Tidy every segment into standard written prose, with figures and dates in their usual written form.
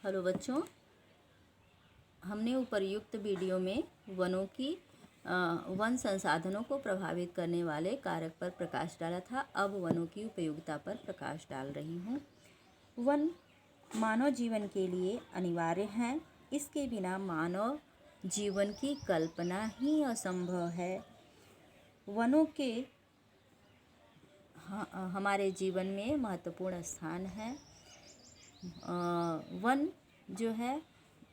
Hello बच्चों, हमने उपर्युक्त वीडियो में वनों की वन संसाधनों को प्रभावित करने वाले कारक पर प्रकाश डाला था। अब वनों की उपयोगिता पर प्रकाश डाल रही हूँ। वन मानव जीवन के लिए अनिवार्य हैं। इसके बिना मानव जीवन की कल्पना ही असंभव है। वनों के हमारे जीवन में महत्वपूर्ण स्थान है। वन जो है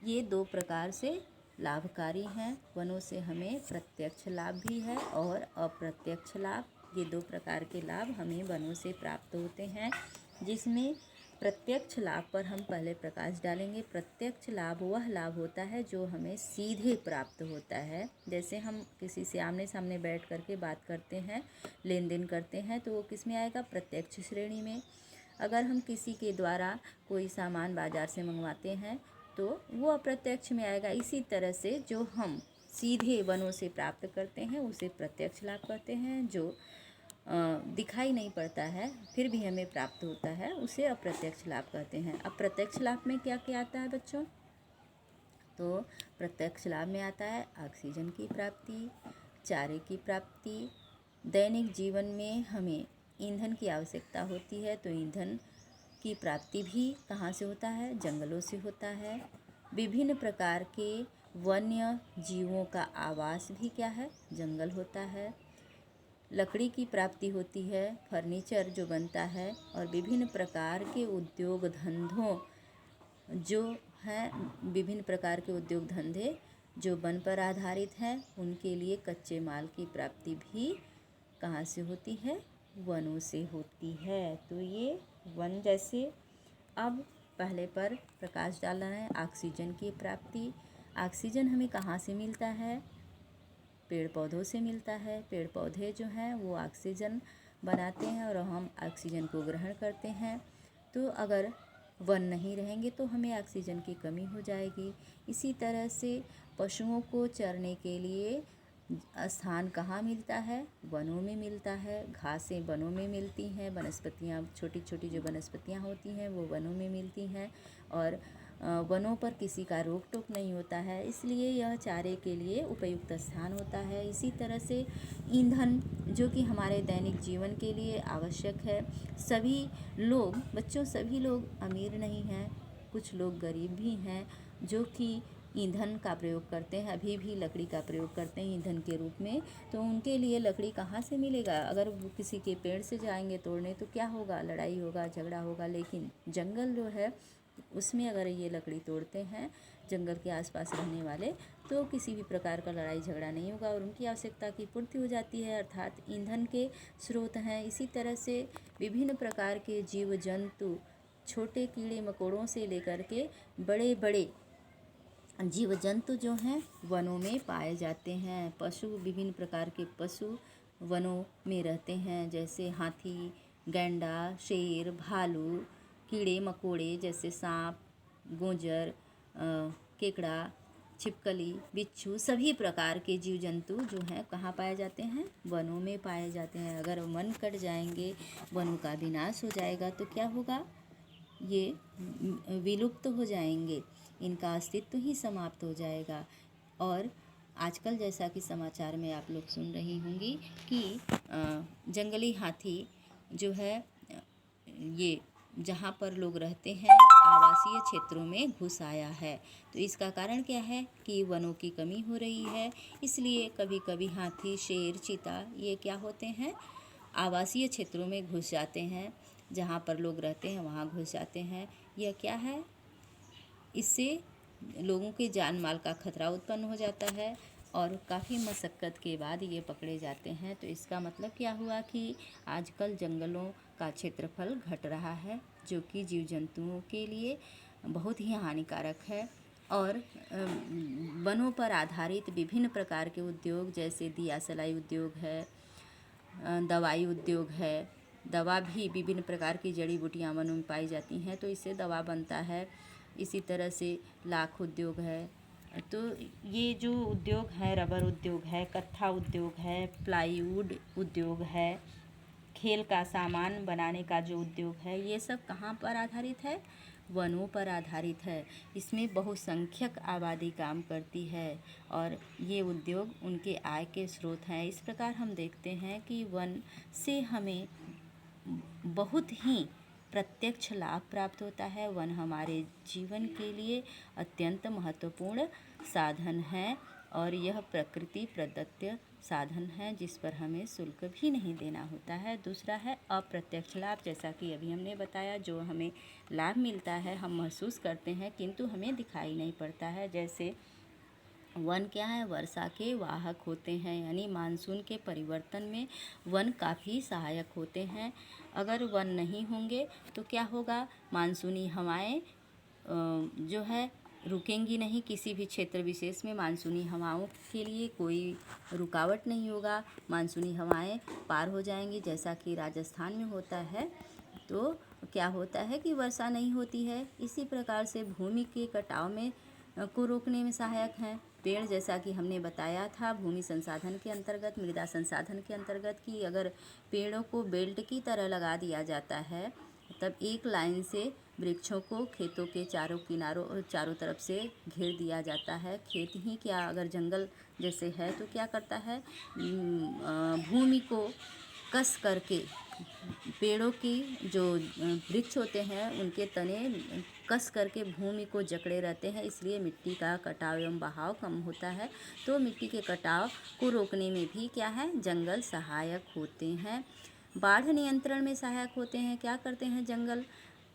ये दो प्रकार से लाभकारी हैं। वनों से हमें प्रत्यक्ष लाभ भी है और अप्रत्यक्ष लाभ। ये दो प्रकार के लाभ हमें वनों से प्राप्त होते हैं, जिसमें प्रत्यक्ष लाभ पर हम पहले प्रकाश डालेंगे। प्रत्यक्ष लाभ वह लाभ होता है जो हमें सीधे प्राप्त होता है। जैसे हम किसी से आमने सामने बैठ करके बात करते हैं, लेन देन करते हैं, तो वो किस में आएगा? प्रत्यक्ष श्रेणी में। अगर हम किसी के द्वारा कोई सामान बाज़ार से मंगवाते हैं तो वो अप्रत्यक्ष में आएगा। इसी तरह से जो हम सीधे वनों से प्राप्त करते हैं उसे प्रत्यक्ष लाभ कहते हैं। जो दिखाई नहीं पड़ता है फिर भी हमें प्राप्त होता है उसे अप्रत्यक्ष लाभ कहते हैं। अप्रत्यक्ष लाभ में क्या क्या आता है बच्चों? तो प्रत्यक्ष लाभ में आता है ऑक्सीजन की प्राप्ति, चारे की प्राप्ति। दैनिक जीवन में हमें ईंधन की आवश्यकता होती है, तो ईंधन की प्राप्ति भी कहाँ से होता है? जंगलों से होता है। विभिन्न प्रकार के वन्य जीवों का आवास भी क्या है? जंगल होता है। लकड़ी की प्राप्ति होती है, फर्नीचर जो बनता है, और विभिन्न प्रकार के उद्योग धंधों जो हैं, विभिन्न प्रकार के उद्योग धंधे जो वन पर आधारित हैं, उनके लिए कच्चे माल की प्राप्ति भी कहाँ से होती है? वनों से होती है। तो ये वन जैसे। अब पहले पर प्रकाश डालना है ऑक्सीजन की प्राप्ति। ऑक्सीजन हमें कहाँ से मिलता है? पेड़ पौधों से मिलता है। पेड़ पौधे जो हैं वो ऑक्सीजन बनाते हैं और हम ऑक्सीजन को ग्रहण करते हैं। तो अगर वन नहीं रहेंगे तो हमें ऑक्सीजन की कमी हो जाएगी। इसी तरह से पशुओं को चरने के लिए स्थान कहाँ मिलता है? वनों में मिलता है। घासें वनों में मिलती हैं, वनस्पतियाँ छोटी छोटी जो वनस्पतियाँ होती हैं वो वनों में मिलती हैं, और वनों पर किसी का रोक टोक नहीं होता है, इसलिए यह चारे के लिए उपयुक्त स्थान होता है। इसी तरह से ईंधन जो कि हमारे दैनिक जीवन के लिए आवश्यक है। सभी लोग बच्चों सभी लोग अमीर नहीं हैं, कुछ लोग गरीब भी हैं जो कि ईंधन का प्रयोग करते हैं, अभी भी लकड़ी का प्रयोग करते हैं ईंधन के रूप में। तो उनके लिए लकड़ी कहाँ से मिलेगा? अगर वो किसी के पेड़ से जाएंगे तोड़ने तो क्या होगा? लड़ाई होगा, झगड़ा होगा। लेकिन जंगल जो है उसमें अगर ये लकड़ी तोड़ते हैं जंगल के आसपास रहने वाले, तो किसी भी प्रकार का लड़ाई झगड़ा नहीं होगा और उनकी आवश्यकता की पूर्ति हो जाती है, अर्थात ईंधन के स्रोत हैं। इसी तरह से विभिन्न प्रकार के जीव जंतु, छोटे कीड़े मकोड़ों से लेकर के बड़े बड़े जीव जंतु जो हैं वनों में पाए जाते हैं। पशु, विभिन्न प्रकार के पशु वनों में रहते हैं, जैसे हाथी, गैंडा, शेर, भालू, कीड़े मकोड़े जैसे सांप, गोंजर, केकड़ा, छिपकली, बिच्छू, सभी प्रकार के जीव जंतु जो हैं कहाँ पाए जाते हैं? वनों में पाए जाते हैं। अगर वन कट जाएंगे, वनों का विनाश हो जाएगा तो क्या होगा? ये विलुप्त हो जाएंगे, इनका अस्तित्व ही समाप्त हो जाएगा। और आजकल जैसा कि समाचार में आप लोग सुन रही होंगी कि जंगली हाथी जो है ये जहाँ पर लोग रहते हैं आवासीय क्षेत्रों में घुस आया है। तो इसका कारण क्या है? कि वनों की कमी हो रही है, इसलिए कभी कभी हाथी, शेर, चीता ये क्या होते हैं? आवासीय क्षेत्रों में घुस जाते हैं, जहाँ पर लोग रहते हैं वहाँ घुस जाते हैं। यह क्या है? इससे लोगों के जान माल का खतरा उत्पन्न हो जाता है और काफ़ी मशक्क़त के बाद ये पकड़े जाते हैं। तो इसका मतलब क्या हुआ कि आजकल जंगलों का क्षेत्रफल घट रहा है, जो कि जीव जंतुओं के लिए बहुत ही हानिकारक है। और वनों पर आधारित विभिन्न प्रकार के उद्योग जैसे दिया सलाई उद्योग है, दवाई उद्योग है, दवा भी विभिन्न प्रकार की जड़ी बूटियाँ वनों में पाई जाती हैं तो इससे दवा बनता है। इसी तरह से लाख उद्योग है। तो ये जो उद्योग है, रबर उद्योग है, कत्था उद्योग है, प्लाईवुड उद्योग है, खेल का सामान बनाने का जो उद्योग है, ये सब कहाँ पर आधारित है? वनों पर आधारित है। इसमें बहुसंख्यक आबादी काम करती है और ये उद्योग उनके आय के स्रोत हैं। इस प्रकार हम देखते हैं कि वन से हमें बहुत ही प्रत्यक्ष लाभ प्राप्त होता है। वन हमारे जीवन के लिए अत्यंत महत्वपूर्ण साधन है और यह प्रकृति प्रदत्त साधन है जिस पर हमें शुल्क भी नहीं देना होता है। दूसरा है अप्रत्यक्ष लाभ, जैसा कि अभी हमने बताया, जो हमें लाभ मिलता है हम महसूस करते हैं किंतु हमें दिखाई नहीं पड़ता है। जैसे वन क्या है, वर्षा के वाहक होते हैं, यानी मानसून के परिवर्तन में वन काफ़ी सहायक होते हैं। अगर वन नहीं होंगे तो क्या होगा, मानसूनी हवाएं जो है रुकेंगी नहीं। किसी भी क्षेत्र विशेष में मानसूनी हवाओं के लिए कोई रुकावट नहीं होगा, मानसूनी हवाएं पार हो जाएंगी। जैसा कि राजस्थान में होता है तो क्या होता है कि वर्षा नहीं होती है। इसी प्रकार से भूमि के कटाव में को रोकने में सहायक हैं पेड़, जैसा कि हमने बताया था भूमि संसाधन के अंतर्गत, मृदा संसाधन के अंतर्गत, कि अगर पेड़ों को बेल्ट की तरह लगा दिया जाता है तब एक लाइन से वृक्षों को खेतों के चारों तरफ से घेर दिया जाता है। खेत ही क्या, अगर जंगल जैसे है तो क्या करता है, भूमि को कस करके, पेड़ों की जो वृक्ष होते हैं उनके तने कस करके भूमि को जकड़े रहते हैं, इसलिए मिट्टी का कटाव एवं बहाव कम होता है। तो मिट्टी के कटाव को रोकने में भी क्या है, जंगल सहायक होते हैं। बाढ़ नियंत्रण में सहायक होते हैं। क्या करते हैं जंगल,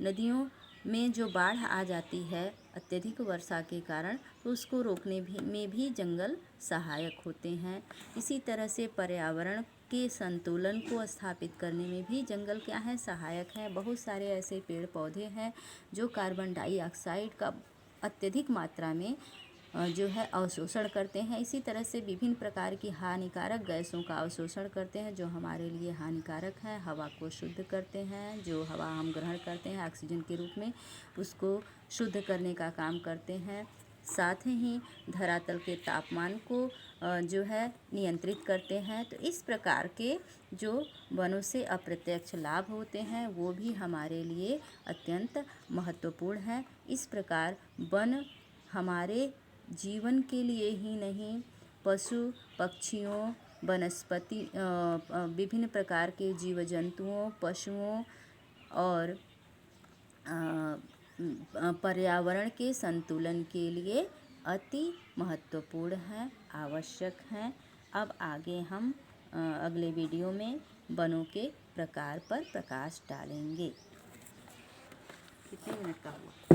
नदियों में जो बाढ़ आ जाती है अत्यधिक वर्षा के कारण, तो उसको रोकने में भी जंगल सहायक होते हैं। इसी तरह से पर्यावरण के संतुलन को स्थापित करने में भी जंगल क्या है, सहायक है। बहुत सारे ऐसे पेड़ पौधे हैं जो कार्बन डाइऑक्साइड का अत्यधिक मात्रा में जो है अवशोषण करते हैं। इसी तरह से विभिन्न प्रकार की हानिकारक गैसों का अवशोषण करते हैं जो हमारे लिए हानिकारक है। हवा को शुद्ध करते हैं, जो हवा हम ग्रहण करते हैं ऑक्सीजन के रूप में, उसको शुद्ध करने का काम करते हैं। साथ ही धरातल के तापमान को जो है नियंत्रित करते हैं। तो इस प्रकार के जो वनों से अप्रत्यक्ष लाभ होते हैं वो भी हमारे लिए अत्यंत महत्वपूर्ण हैं। इस प्रकार वन हमारे जीवन के लिए ही नहीं, पशु पक्षियों, वनस्पति, विभिन्न प्रकार के जीव जंतुओं, पशुओं और पर्यावरण के संतुलन के लिए अति महत्वपूर्ण है, आवश्यक हैं। अब आगे हम अगले वीडियो में वनों के प्रकार पर प्रकाश डालेंगे। कितने मिनट का हुआ?